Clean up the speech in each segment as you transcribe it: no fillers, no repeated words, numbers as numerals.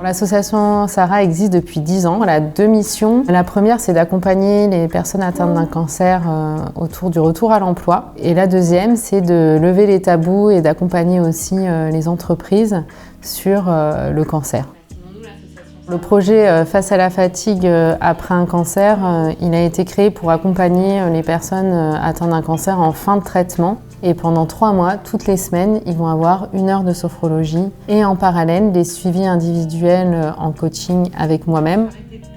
L'association Sarah existe depuis 10 ans. Elle a 2 missions. La première, c'est d'accompagner les personnes atteintes d'un cancer autour du retour à l'emploi. Et la deuxième, c'est de lever les tabous et d'accompagner aussi les entreprises sur le cancer. Le projet Face à la fatigue après un cancer, il a été créé pour accompagner les personnes atteintes d'un cancer en fin de traitement. Et pendant 3 mois, toutes les semaines, ils vont avoir 1 heure de sophrologie et en parallèle des suivis individuels en coaching avec moi-même.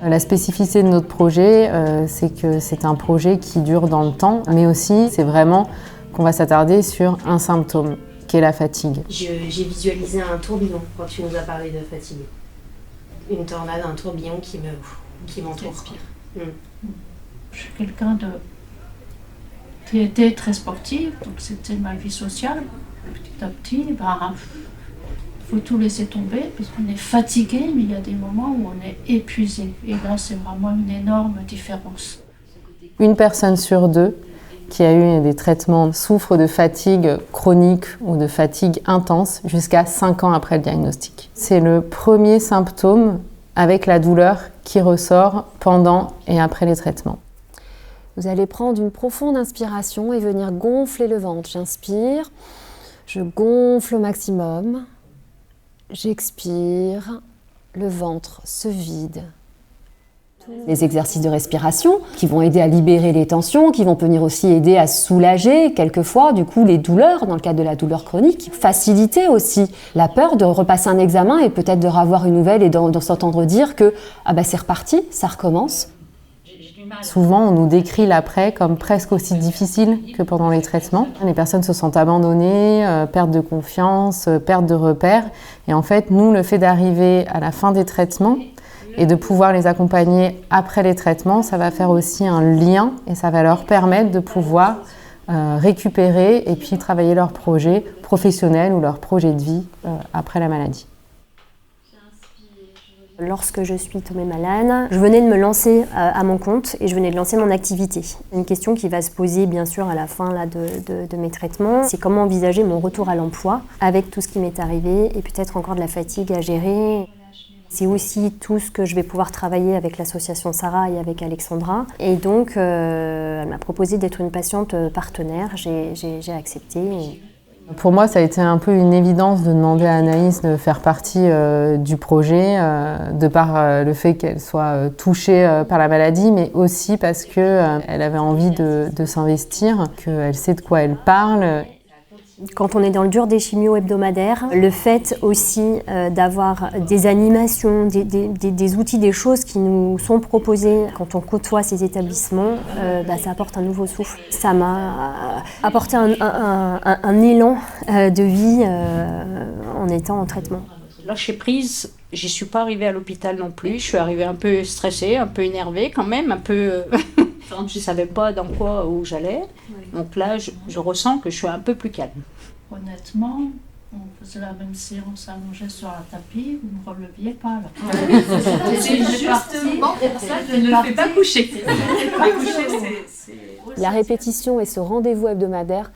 La spécificité de notre projet, c'est que c'est un projet qui dure dans le temps, mais aussi c'est vraiment qu'on va s'attarder sur un symptôme, qui est la fatigue. J'ai visualisé un tourbillon quand tu nous as parlé de fatigue. Une tornade, un tourbillon qui m'entoure. Je suis quelqu'un qui était très sportive, donc c'était ma vie sociale. Petit à petit, il faut tout laisser tomber parce qu'on est fatigué, mais il y a des moments où on est épuisé. Et là, c'est vraiment une énorme différence. Une personne sur 2 qui a eu des traitements souffre de fatigue chronique ou de fatigue intense jusqu'à 5 ans après le diagnostic. C'est le premier symptôme avec la douleur qui ressort pendant et après les traitements. Vous allez prendre une profonde inspiration et venir gonfler le ventre. J'inspire, je gonfle au maximum, j'expire, le ventre se vide. Les exercices de respiration qui vont aider à libérer les tensions, qui vont venir aussi aider à soulager quelquefois du coup les douleurs, dans le cadre de la douleur chronique. Faciliter aussi la peur de repasser un examen et peut-être de revoir une nouvelle et de s'entendre dire que c'est reparti, ça recommence. Souvent, on nous décrit l'après comme presque aussi difficile que pendant les traitements. Les personnes se sentent abandonnées, perte de confiance, perte de repères. Et en fait, nous, le fait d'arriver à la fin des traitements et de pouvoir les accompagner après les traitements, ça va faire aussi un lien et ça va leur permettre de pouvoir récupérer et puis travailler leur projet professionnel ou leur projet de vie après la maladie. Lorsque je suis tombée malade, je venais de me lancer à mon compte et je venais de lancer mon activité. Une question qui va se poser bien sûr à la fin de mes traitements, c'est comment envisager mon retour à l'emploi avec tout ce qui m'est arrivé et peut-être encore de la fatigue à gérer. C'est aussi tout ce que je vais pouvoir travailler avec l'association Sarah et avec Alexandra. Et donc, elle m'a proposé d'être une patiente partenaire. J'ai accepté. Pour moi, ça a été un peu une évidence de demander à Anaïs de faire partie du projet, de par le fait qu'elle soit touchée par la maladie, mais aussi parce qu'elle avait envie de s'investir, qu'elle sait de quoi elle parle. Quand on est dans le dur des chimios hebdomadaires, le fait aussi d'avoir des animations, des outils, des choses qui nous sont proposées quand on côtoie ces établissements, ça apporte un nouveau souffle. Ça m'a apporté un élan de vie en étant en traitement. Lâcher prise, j'y suis pas arrivée à l'hôpital non plus. Je suis arrivée un peu stressée, un peu énervée quand même, un peu... Je ne savais pas dans quoi où j'allais. Donc là, je ressens que je suis un peu plus calme. Honnêtement, on faisait la même séance allongée sur un tapis, vous ne me releviez pas là. C'est justement ça que je ne le fais pas coucher. La répétition et ce rendez-vous hebdomadaire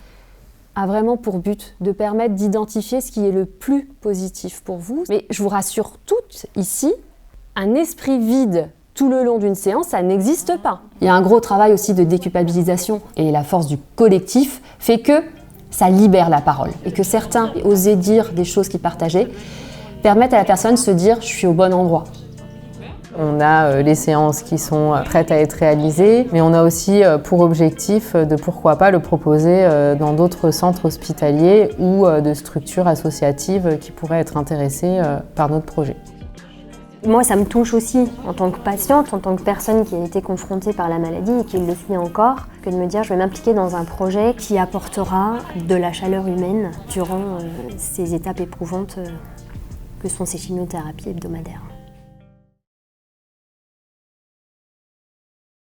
a vraiment pour but de permettre d'identifier ce qui est le plus positif pour vous. Mais je vous rassure toutes ici, un esprit vide tout le long d'une séance, ça n'existe pas. Il y a un gros travail aussi de déculpabilisation et la force du collectif fait que ça libère la parole et que certains osaient dire des choses qu'ils partageaient permettent à la personne de se dire « je suis au bon endroit ». On a les séances qui sont prêtes à être réalisées, mais on a aussi pour objectif de pourquoi pas le proposer dans d'autres centres hospitaliers ou de structures associatives qui pourraient être intéressées par notre projet. Moi, ça me touche aussi en tant que patiente, en tant que personne qui a été confrontée par la maladie et qui le suit encore, que de me dire je vais m'impliquer dans un projet qui apportera de la chaleur humaine durant ces étapes éprouvantes que sont ces chimiothérapies hebdomadaires.